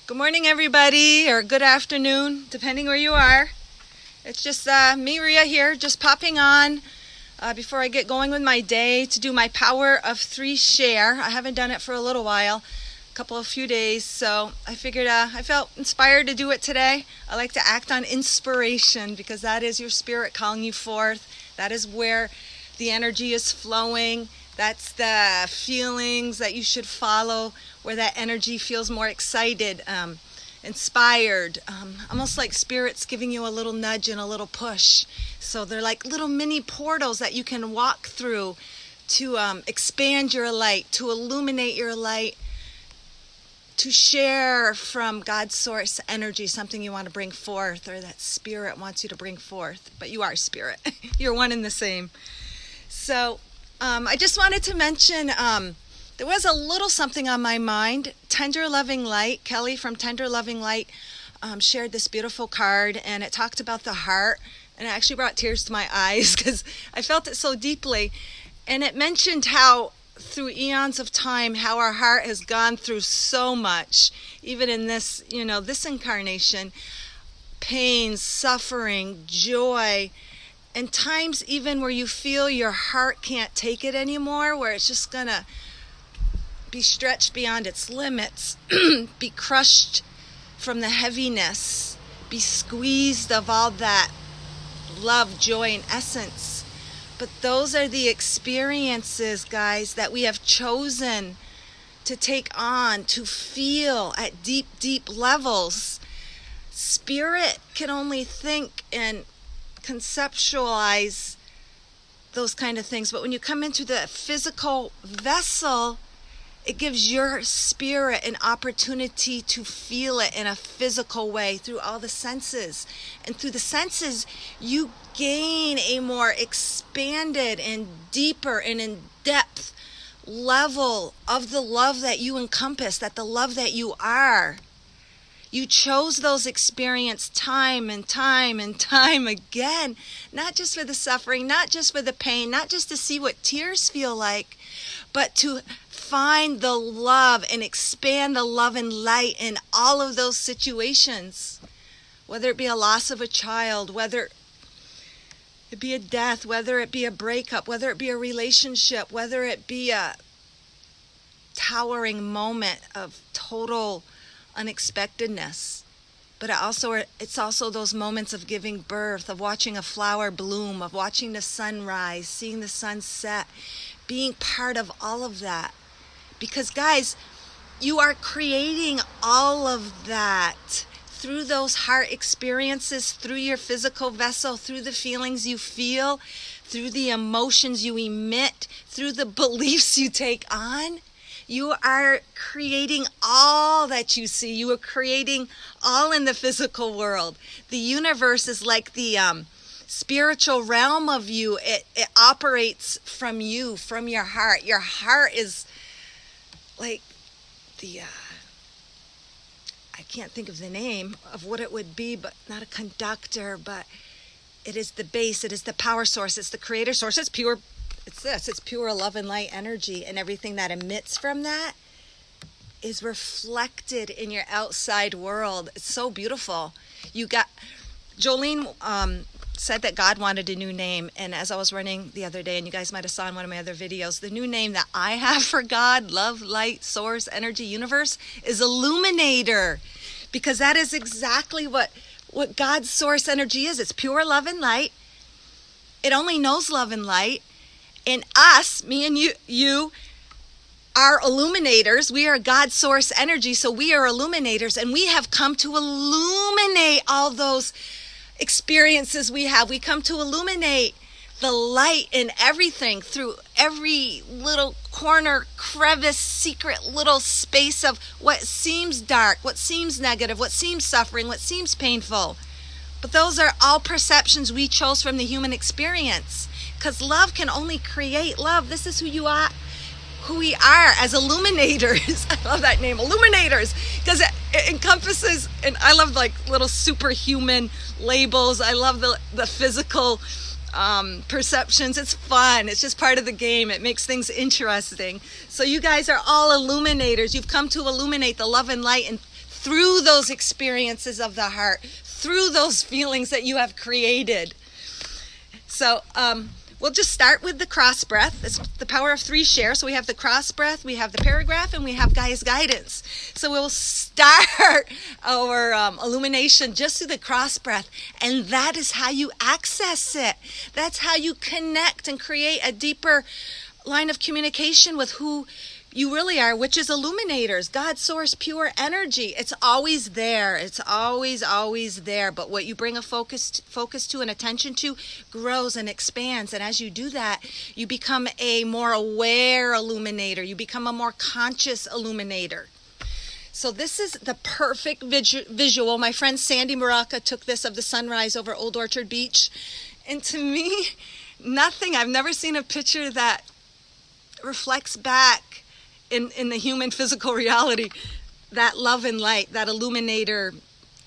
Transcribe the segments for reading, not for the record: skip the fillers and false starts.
Good morning, everybody, or good afternoon, depending where you are. It's just me, Ria, here, just popping on before I get going with my day to do my Power of 3 share. I haven't done it for a little while, a few days, so I figured I felt inspired to do it today. I like to act on inspiration because that is your spirit calling you forth. That is where the energy is flowing. That's the feelings that you should follow, where that energy feels more excited, inspired, almost like spirit's giving you a little nudge and a little push. So they're like little mini portals that you can walk through to expand your light, to illuminate your light, to share from God's source energy, something you want to bring forth or that spirit wants you to bring forth. But you are spirit. You're one and the same. So I just wanted to mention there was a little something on my mind. Tender Loving Light, Kelly from Tender Loving Light shared this beautiful card, and it talked about the heart, and it actually brought tears to my eyes because I felt it so deeply. And it mentioned how through eons of time, how our heart has gone through so much, even in this, this incarnation, pain, suffering, joy, and times even where you feel your heart can't take it anymore, where it's just gonna be stretched beyond its limits, be crushed from the heaviness, be squeezed of all that love, joy, and essence. But those are the experiences, guys, that we have chosen to take on, to feel at deep, deep levels. Spirit can only think and conceptualize those kind of things, but when you come into the physical vessel, it gives your spirit an opportunity to feel it in a physical way through all the senses. And through the senses, you gain a more expanded and deeper and in-depth level of the love that you encompass, that the love that you are. You chose those experiences time and time and time again, not just for the suffering, not just for the pain, not just to see what tears feel like, but to find the love and expand the love and light in all of those situations, whether it be a loss of a child, whether it be a death, whether it be a breakup, whether it be a relationship, whether it be a towering moment of total unexpectedness. But it's also those moments of giving birth, of watching a flower bloom, of watching the sun rise, seeing the sun set, being part of all of that. Because guys, you are creating all of that through those heart experiences, through your physical vessel, through the feelings you feel, through the emotions you emit, through the beliefs you take on. You are creating all that you see. You are creating all in the physical world. The universe is like the spiritual realm of you. It operates from you, from your heart. Your heart is like the, I can't think of the name of what it would be, but not a conductor, but it is the base. It is the power source. It's the creator source. It's pure. It's pure love and light energy, and everything that emits from that is reflected in your outside world. It's so beautiful. Jolene said that God wanted a new name, and as I was running the other day, and you guys might have saw in one of my other videos, the new name that I have for God, love, light, source, energy, universe, is Illuminator, because that is exactly what God's source energy is. It's pure love and light. It only knows love and light. And us, me and you are illuminators. We are God's source energy, so we are illuminators, and we have come to illuminate all those experiences we have. We come to illuminate the light in everything through every little corner, crevice, secret little space of what seems dark, what seems negative, what seems suffering, what seems painful. But those are all perceptions we chose from the human experience. Because love can only create love. This is who you are, who we are as illuminators. I love that name, illuminators, because it encompasses, and I love like little superhuman labels. I love the physical perceptions. It's fun. It's just part of the game. It makes things interesting. So you guys are all illuminators. You've come to illuminate the love and light and through those experiences of the heart, through those feelings that you have created. So we'll just start with the cross breath. It's the power of 3 share. So we have the cross breath, we have the paragraph, and we have Gaia's guidance. So we'll start our illumination just through the cross breath. And that is how you access it. That's how you connect and create a deeper line of communication with who you really are, which is illuminators, God, source, pure energy. It's always there. It's always, always there. But what you bring a focus to and attention to grows and expands. And as you do that, you become a more aware illuminator. You become a more conscious illuminator. So this is the perfect visual. My friend Sandy Maraca took this of the sunrise over Old Orchard Beach. And to me, I've never seen a picture that reflects back in the human physical reality that love and light, that illuminator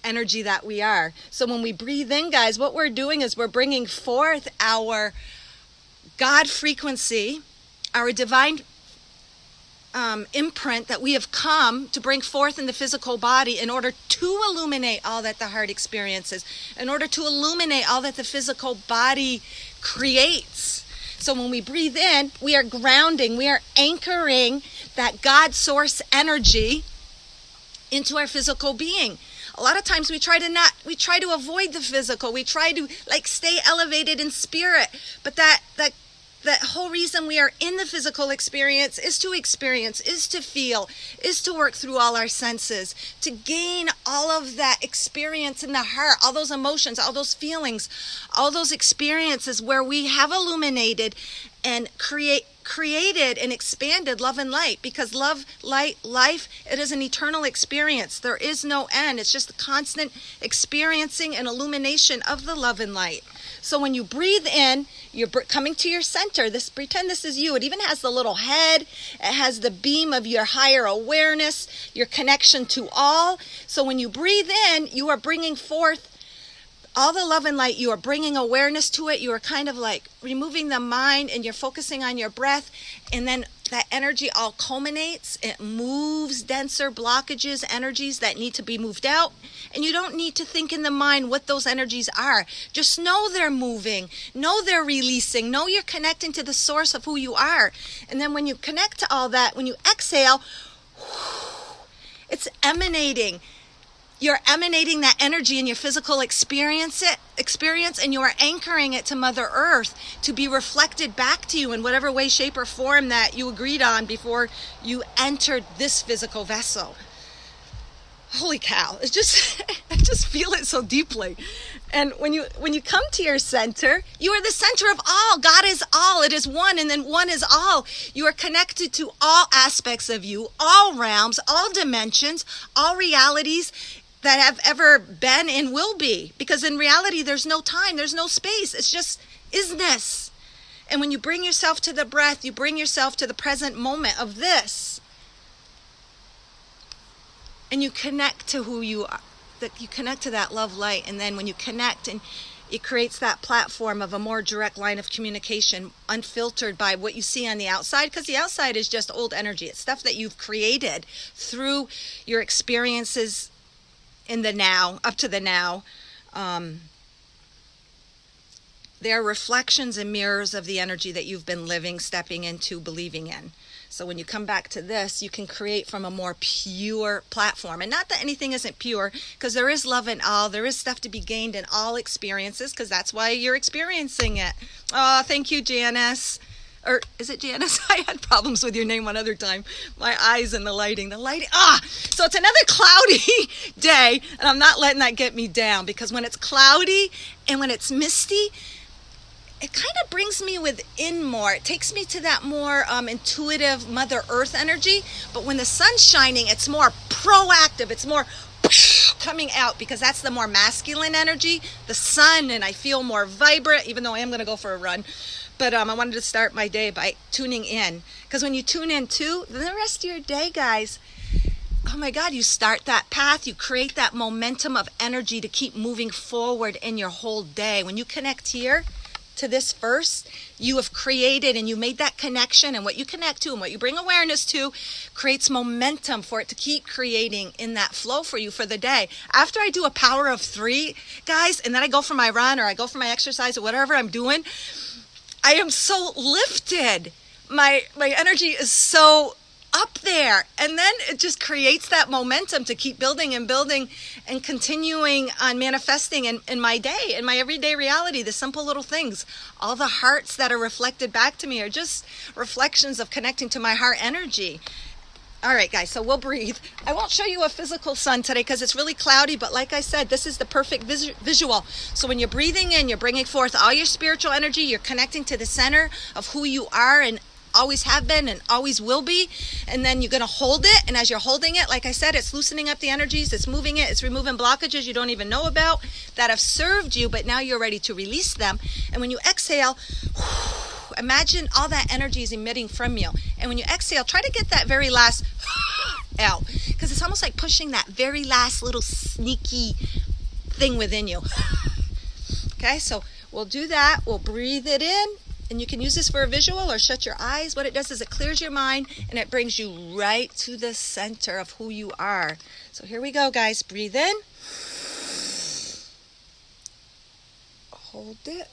energy that we are. So when we breathe in, guys, what we're doing is we're bringing forth our God frequency, our divine imprint that we have come to bring forth in the physical body in order to illuminate all that the heart experiences, in order to illuminate all that the physical body creates. So when we breathe in, we are grounding, we are anchoring that God source energy into our physical being. A lot of times we try to avoid the physical. We try to stay elevated in spirit. But that whole reason we are in the physical experience, is to feel, is to work through all our senses, to gain all of that experience in the heart, all those emotions, all those feelings, all those experiences where we have illuminated and created and expanded love and light. Because love, light, life, it is an eternal experience. There is no end. It's just the constant experiencing and illumination of the love and light. So when you breathe in, you're coming to your center. Pretend this is you. It even has the little head. It has the beam of your higher awareness, your connection to all. So when you breathe in, you are bringing forth all the love and light. You are bringing awareness to it. You are kind of like removing the mind and you're focusing on your breath. And then that energy all culminates. It moves denser blockages, energies that need to be moved out. And you don't need to think in the mind what those energies are. Just know they're moving. Know they're releasing. Know you're connecting to the source of who you are. And then when you connect to all that, when you exhale, it's emanating. You're emanating that energy in your physical experience, and you are anchoring it to Mother Earth to be reflected back to you in whatever way, shape, or form that you agreed on before you entered this physical vessel. Holy cow! It's just I just feel it so deeply. And when you come to your center, you are the center of all. God is all. It is one, and then one is all. You are connected to all aspects of you, all realms, all dimensions, all realities that have ever been and will be. Because in reality, there's no time, there's no space. It's just isness. And when you bring yourself to the breath, you bring yourself to the present moment of this. And you connect to who you are. You connect to that love light. And then when you connect, and it creates that platform of a more direct line of communication, unfiltered by what you see on the outside. Because the outside is just old energy. It's stuff that you've created through your experiences in the now, up to the now. They're reflections and mirrors of the energy that you've been living, stepping into, believing in. So when you come back to this, you can create from a more pure platform. And not that anything isn't pure, because there is love in all. There is stuff to be gained in all experiences, because that's why you're experiencing it. Oh, thank you, Janice. Or is it Janice? I had problems with your name one other time. My eyes and the lighting. So it's another cloudy day, and I'm not letting that get me down, because when it's cloudy and when it's misty, it kind of brings me within more. It takes me to that more intuitive Mother Earth energy. But when the sun's shining, it's more proactive. It's more coming out, because that's the more masculine energy, the sun, and I feel more vibrant, even though I am going to go for a run. But I wanted to start my day by tuning in. Because when you tune in too, then the rest of your day, guys, oh my God, you start that path. You create that momentum of energy to keep moving forward in your whole day. When you connect here to this first, you have created and you made that connection, and what you connect to and what you bring awareness to creates momentum for it to keep creating in that flow for you for the day. After I do a power of 3, guys, and then I go for my run or I go for my exercise or whatever I'm doing, I am so lifted. My energy is so up there, and then it just creates that momentum to keep building and building and continuing on manifesting in my day, in my everyday reality, the simple little things. All the hearts that are reflected back to me are just reflections of connecting to my heart energy. All right, guys, so we'll breathe. I won't show you a physical sun today because it's really cloudy, but like I said, this is the perfect visual. So when you're breathing in, you're bringing forth all your spiritual energy, you're connecting to the center of who you are and always have been and always will be, and then you're going to hold it, and as you're holding it, like I said, it's loosening up the energies, it's moving it, it's removing blockages you don't even know about that have served you, but now you're ready to release them. And when you exhale, imagine all that energy is emitting from you, and when you exhale, try to get that very last out, because it's almost like pushing that very last little sneaky thing within you. Okay, so we'll do that. We'll breathe it in. And you can use this for a visual or shut your eyes. What it does is it clears your mind and it brings you right to the center of who you are. So here we go, guys. Breathe in. Hold it.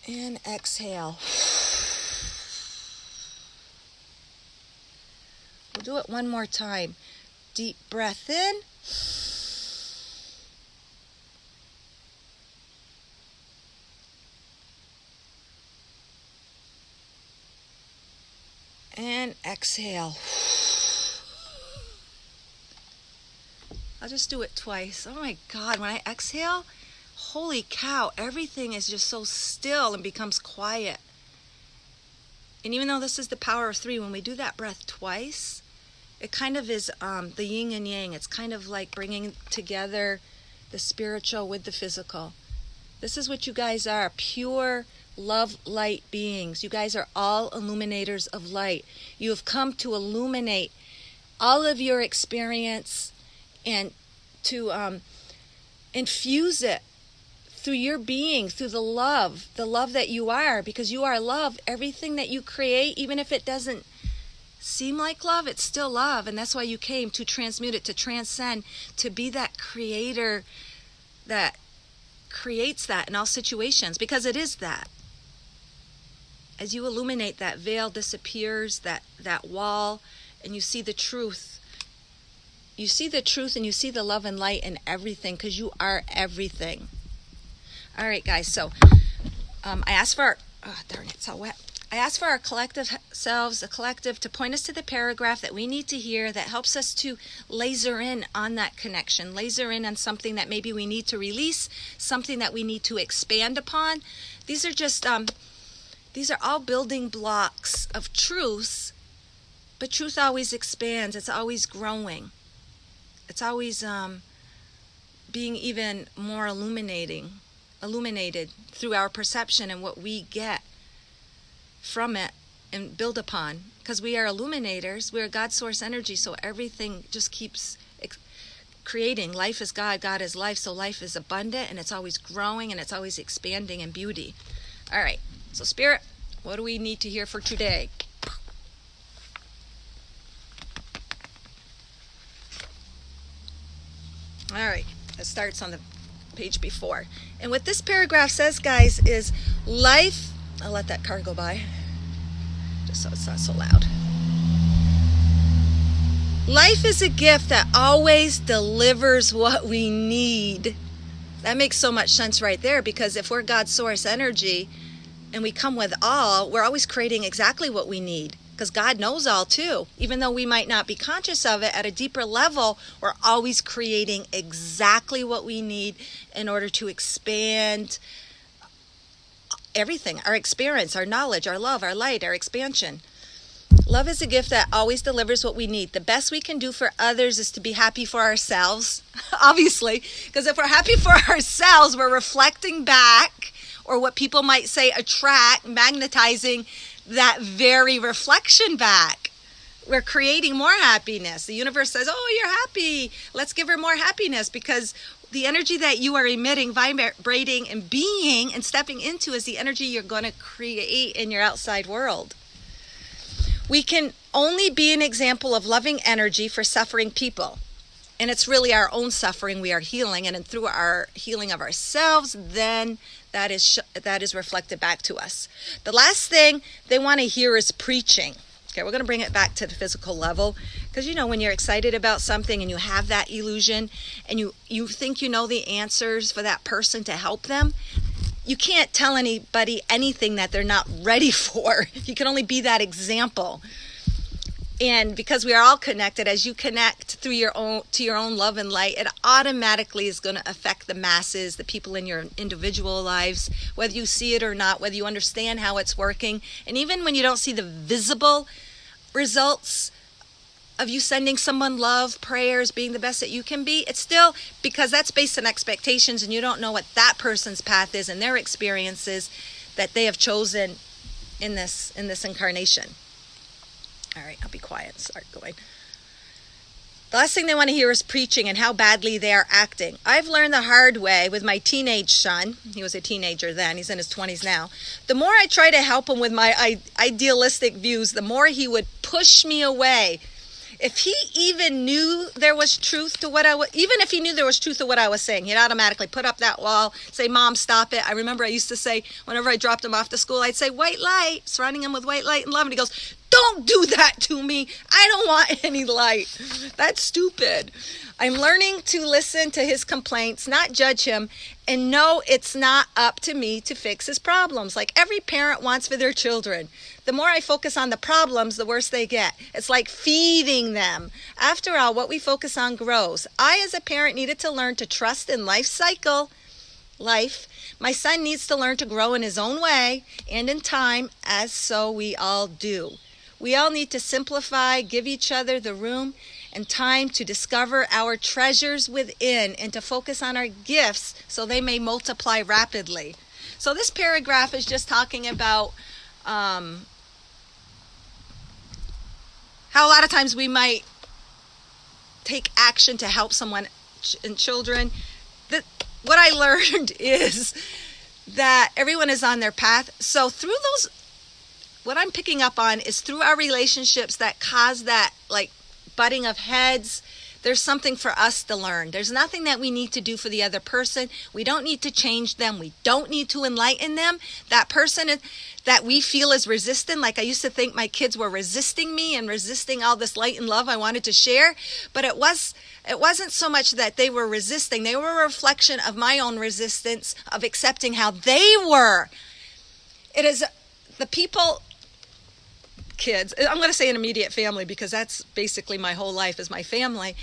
And exhale. We'll do it one more time. Deep breath in. And exhale. I'll just do it twice. Oh my God, when I exhale, holy cow, everything is just so still and becomes quiet. And even though this is the power of 3, when we do that breath twice, it kind of is the yin and yang. It's kind of like bringing together the spiritual with the physical. This is what you guys are, pure love light beings. You guys are all illuminators of light. You have come to illuminate all of your experience and to infuse it through your being, through the love that you are, because you are love. Everything that you create, even if it doesn't seem like love, it's still love. And that's why you came, to transmute it, to transcend, to be that creator that creates that in all situations, because it is that. As you illuminate, that veil disappears, that wall, and you see the truth. You see the truth and you see the love and light in everything, because you are everything. All right, guys, so I asked for it's all wet. I asked for our collective selves, a collective, to point us to the paragraph that we need to hear that helps us to laser in on that connection, laser in on something that maybe we need to release, something that we need to expand upon. These are just... These are all building blocks of truth, but truth always expands. It's always growing. It's always being even more illuminated through our perception and what we get from it and build upon. Because we are illuminators. We are God's source energy, so everything just keeps creating. Life is God, God is life, so life is abundant, and it's always growing, and it's always expanding in beauty. All right. So Spirit, what do we need to hear for today? All right, it starts on the page before. And what this paragraph says, guys, is life... I'll let that car go by, just so it's not so loud. Life is a gift that always delivers what we need. That makes so much sense right there, because if we're God's source energy... and we come with all, we're always creating exactly what we need, because God knows all too. Even though we might not be conscious of it, at a deeper level, we're always creating exactly what we need in order to expand everything, our experience, our knowledge, our love, our light, our expansion. Love is a gift that always delivers what we need. The best we can do for others is to be happy for ourselves, obviously, because if we're happy for ourselves, we're reflecting back, or what people might say attract, magnetizing that very reflection back. we're creating more happiness. The universe says, oh, you're happy. Let's give her more happiness, because the energy that you are emitting, vibrating, and being and stepping into is the energy you're going to create in your outside world. We can only be an example of loving energy for suffering people. And it's really our own suffering we are healing. And through our healing of ourselves, then that is reflected back to us. The last thing they want to hear is preaching. Okay, we're going to bring it back to the physical level, because when you're excited about something and you have that illusion and you think you know the answers for that person to help them, you can't tell anybody anything that they're not ready for. You can only be that example. And because we are all connected, as you connect through your own love and light, it automatically is going to affect the masses, the people in your individual lives, whether you see it or not, whether you understand how it's working. And even when you don't see the visible results of you sending someone love, prayers, being the best that you can be, it's still because that's based on expectations, and you don't know what that person's path is and their experiences that they have chosen in this incarnation. All right, I'll be quiet and start going. The last thing they want to hear is preaching and how badly they are acting. I've learned the hard way with my teenage son. He was a teenager then. He's in his 20s now. The more I try to help him with my idealistic views, the more he would push me away. If he even knew there was truth to what even if he knew there was truth to what I was saying, he'd automatically put up that wall, say, Mom, stop it. I remember I used to say, whenever I dropped him off to school, I'd say, white light, surrounding him with white light and love. And he goes, don't do that to me. I don't want any light. That's stupid. I'm learning to listen to his complaints, not judge him, and know it's not up to me to fix his problems, like every parent wants for their children. The more I focus on the problems, the worse they get. It's like feeding them. After all, what we focus on grows. I, as a parent, needed to learn to trust in life. My son needs to learn to grow in his own way and in time, as so we all do. We all need to simplify, give each other the room and time to discover our treasures within and to focus on our gifts so they may multiply rapidly. So this paragraph is just talking about how a lot of times we might take action to help someone and children. What I learned is that everyone is on their path. So through those, what I'm picking up on is through our relationships that cause that like butting of heads, there's something for us to learn. There's nothing that we need to do for the other person. We don't need to change them. We don't need to enlighten them. That person that we feel is resistant, like I used to think my kids were resisting me and resisting all this light and love I wanted to share, but it wasn't so much that they were resisting. They were a reflection of my own resistance of accepting how they were. It is the people, kids, I'm going to say an immediate family because that's basically my whole life is my family.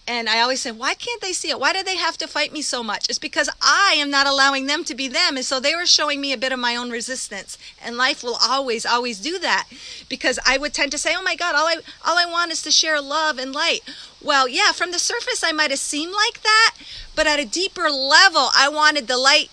And I always say, why can't they see it? Why do they have to fight me so much? It's because I am not allowing them to be them. And so they were showing me a bit of my own resistance. And life will always, always do that. Because I would tend to say, oh my God, all I want is to share love and light. Well, yeah, from the surface, I might have seemed like that. But at a deeper level, I wanted the light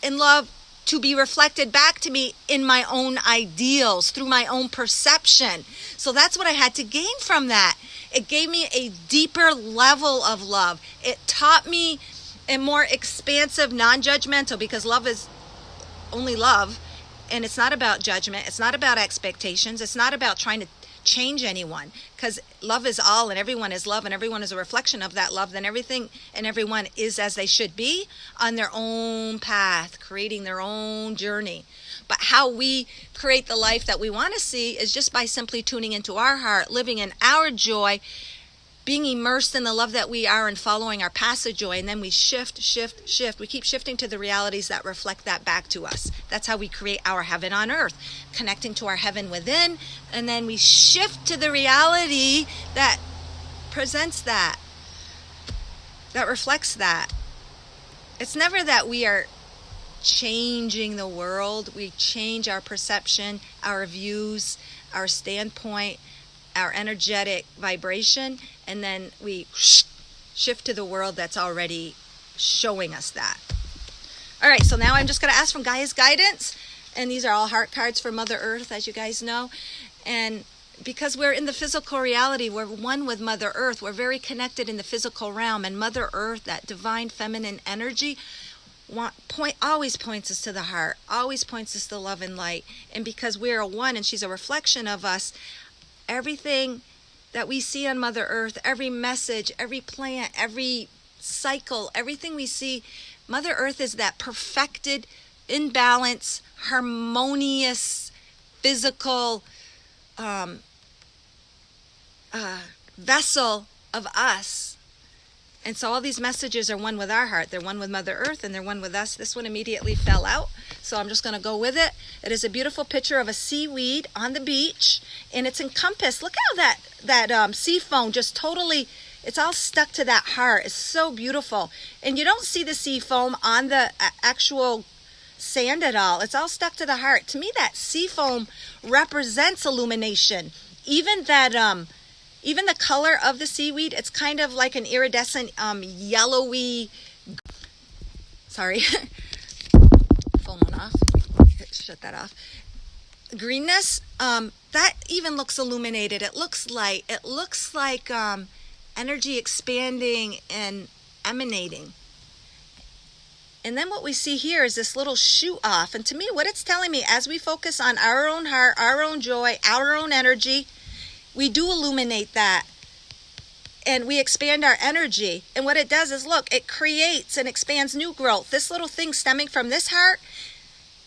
and love to be reflected back to me in my own ideals, through my own perception. So that's what I had to gain from that. It gave me a deeper level of love. It taught me a more expansive, non-judgmental, because love is only love. And it's not about judgment. It's not about expectations. It's not about trying to change anyone, because love is all and everyone is love and everyone is a reflection of that love. Then everything and everyone is as they should be on their own path, creating their own journey. But how we create the life that we want to see is just by simply tuning into our heart, living in our joy, being immersed in the love that we are and following our passive joy. And then we shift. We keep shifting to the realities that reflect that back to us. That's how we create our heaven on earth, connecting to our heaven within. And then we shift to the reality that presents that reflects that. It's never that we are changing the world. We change our perception, our views, our standpoint, our energetic vibration, and then we shift to the world that's already showing us that. All right, so now I'm just going to ask from Gaia's guidance, and these are all heart cards for Mother Earth, as you guys know, and because we're in the physical reality, we're one with Mother Earth. We're very connected in the physical realm, and Mother Earth, that divine feminine energy, always points us to the heart, always points us to love and light. And because we're a one and she's a reflection of us, everything that we see on Mother Earth, every message, every plant, every cycle, everything we see, Mother Earth is that perfected, in balance, harmonious, physical vessel of us. And so all these messages are one with our heart. They're one with Mother Earth and they're one with us. This one immediately fell out, so I'm just going to go with it. It is a beautiful picture of a seaweed on the beach, and it's encompassed. Look how that sea foam just totally, it's all stuck to that heart. It's so beautiful. And you don't see the sea foam on the actual sand at all. It's all stuck to the heart. To me, that sea foam represents illumination. Even the color of the seaweed, it's kind of like an iridescent yellowy, sorry, phone went off, shut that off, greenness, that even looks illuminated. It looks light. It looks like energy expanding and emanating. And then what we see here is this little shoot off. And to me, what it's telling me, as we focus on our own heart, our own joy, our own energy, we do illuminate that. And we expand our energy. And what it does is, look, it creates and expands new growth. This little thing stemming from this heart,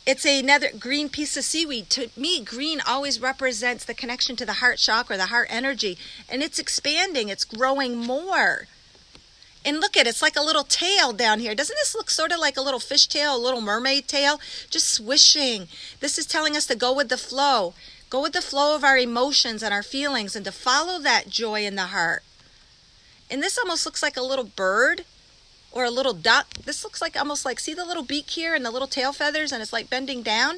it's another green piece of seaweed. To me, green always represents the connection to the heart chakra, the heart energy. And it's expanding. It's growing more. And look at it, it's like a little tail down here. Doesn't this look sort of like a little fish tail, a little mermaid tail? Just swishing. This is telling us to go with the flow. Go with the flow of our emotions and our feelings, and to follow that joy in the heart. And this almost looks like a little bird or a little duck. This looks like almost like, see the little beak here and the little tail feathers, and it's like bending down?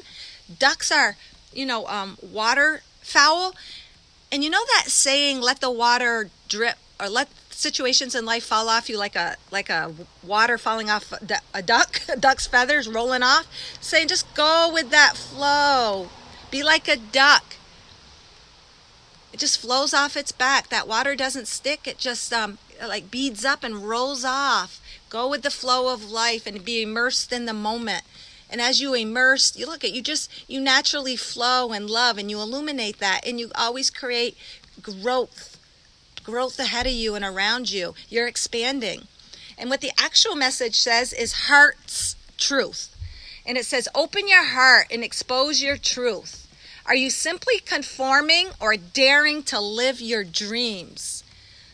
Ducks are, water fowl. And you know that saying, let the water drip, or let situations in life fall off you like a water falling off a duck's feathers rolling off? Saying, just go with that flow. Be like a duck. It just flows off its back. That water doesn't stick. It just like beads up and rolls off. Go with the flow of life and be immersed in the moment. And as you immerse, you naturally flow and love, and you illuminate that, and you always create growth ahead of you and around you. You're expanding. And what the actual message says is heart's truth. And it says, open your heart and expose your truth. Are you simply conforming or daring to live your dreams?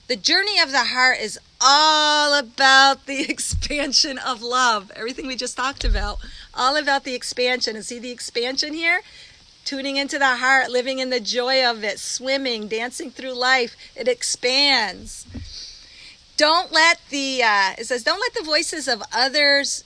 The journey of the heart is all about the expansion of love. Everything we just talked about, all about the expansion. And see the expansion here? Tuning into the heart, living in the joy of it, swimming, dancing through life. It expands. It says, don't let the voices of others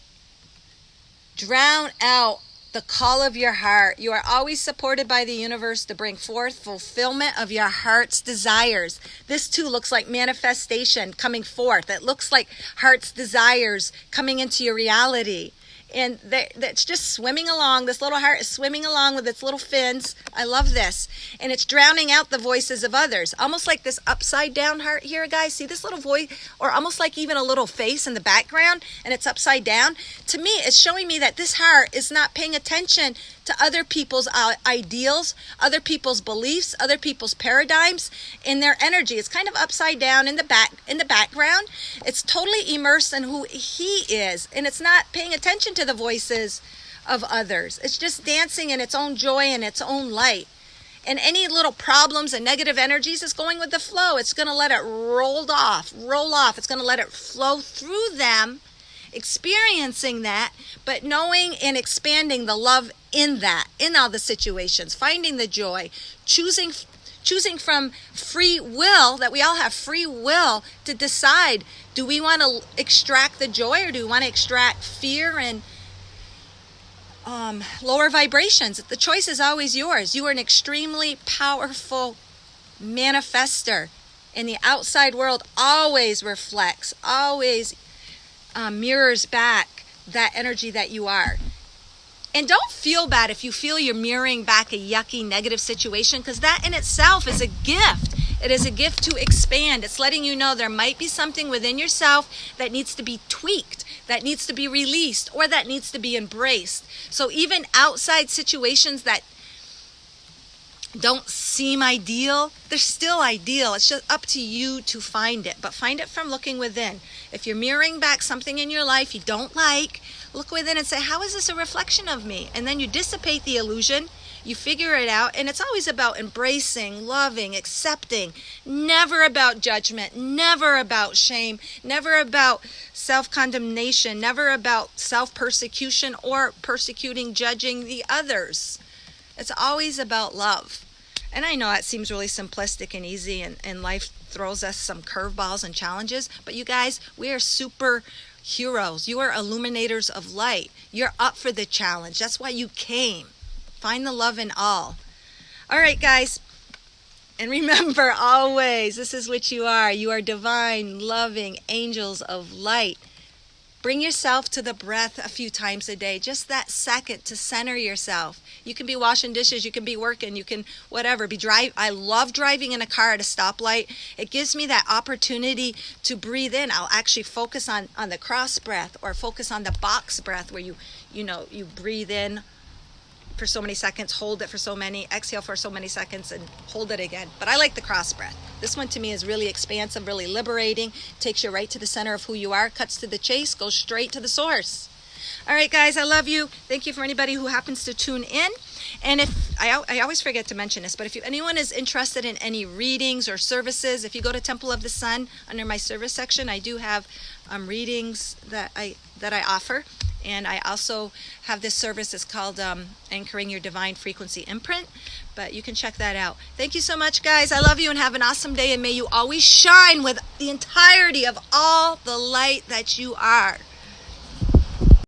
drown out the call of your heart. You are always supported by the universe to bring forth fulfillment of your heart's desires. This too looks like manifestation coming forth. It looks like heart's desires coming into your reality. And that's just swimming along. This little heart is swimming along with its little fins. I love this. And it's drowning out the voices of others. Almost like this upside down heart here, guys. See this little voice? Or almost like even a little face in the background, and it's upside down. To me, it's showing me that this heart is not paying attention to other people's ideals, other people's beliefs, other people's paradigms, in their energy. It's kind of upside down in the background. It's totally immersed in who he is, and it's not paying attention to the voices of others. It's just dancing in its own joy and its own light. And any little problems and negative energies is going with the flow. It's going to let it roll off. It's going to let it flow through them, experiencing that, but knowing and expanding the love in that, in all the situations, finding the joy, choosing from free will, that we all have free will to decide, do we want to extract the joy, or do we want to extract fear and lower vibrations? The choice is always yours. You are an extremely powerful manifester, and the outside world always reflects, always mirrors back that energy that you are. And don't feel bad if you feel you're mirroring back a yucky, negative situation, because that in itself is a gift. It is a gift to expand. It's letting you know there might be something within yourself that needs to be tweaked, that needs to be released, or that needs to be embraced. So even outside situations that don't seem ideal, they're still ideal. It's just up to you to find it, but find it from looking within. If you're mirroring back something in your life you don't like, look within and say, how is this a reflection of me? And then you dissipate the illusion, you figure it out, and it's always about embracing, loving, accepting, never about judgment, never about shame, never about self-condemnation, never about self-persecution or persecuting, judging the others. It's always about love. And I know it seems really simplistic and easy, and life throws us some curveballs and challenges, but you guys, we are super heroes. You are illuminators of light. You're up for the challenge. That's why you came. Find the love in all. All right, guys. And remember always, this is what you are. You are divine, loving angels of light. Bring yourself to the breath a few times a day, just that second to center yourself. You can be washing dishes, you can be working, you can whatever. I love driving in a car at a stoplight. It gives me that opportunity to breathe in. I'll actually focus on the cross breath, or focus on the box breath, where you breathe in for so many seconds, hold it for so many, exhale for so many seconds, and hold it again. But I like the cross breath. This one to me is really expansive, really liberating, takes you right to the center of who you are, cuts to the chase, goes straight to the source. All right, guys, I love you. Thank you for anybody who happens to tune in. And if I always forget to mention this, but if anyone is interested in any readings or services, if you go to Temple of the Sun, under my service section, I do have readings that I offer. And I also have this service. It's called Anchoring Your Divine Frequency Imprint. But you can check that out. Thank you so much, guys. I love you, and have an awesome day. And may you always shine with the entirety of all the light that you are.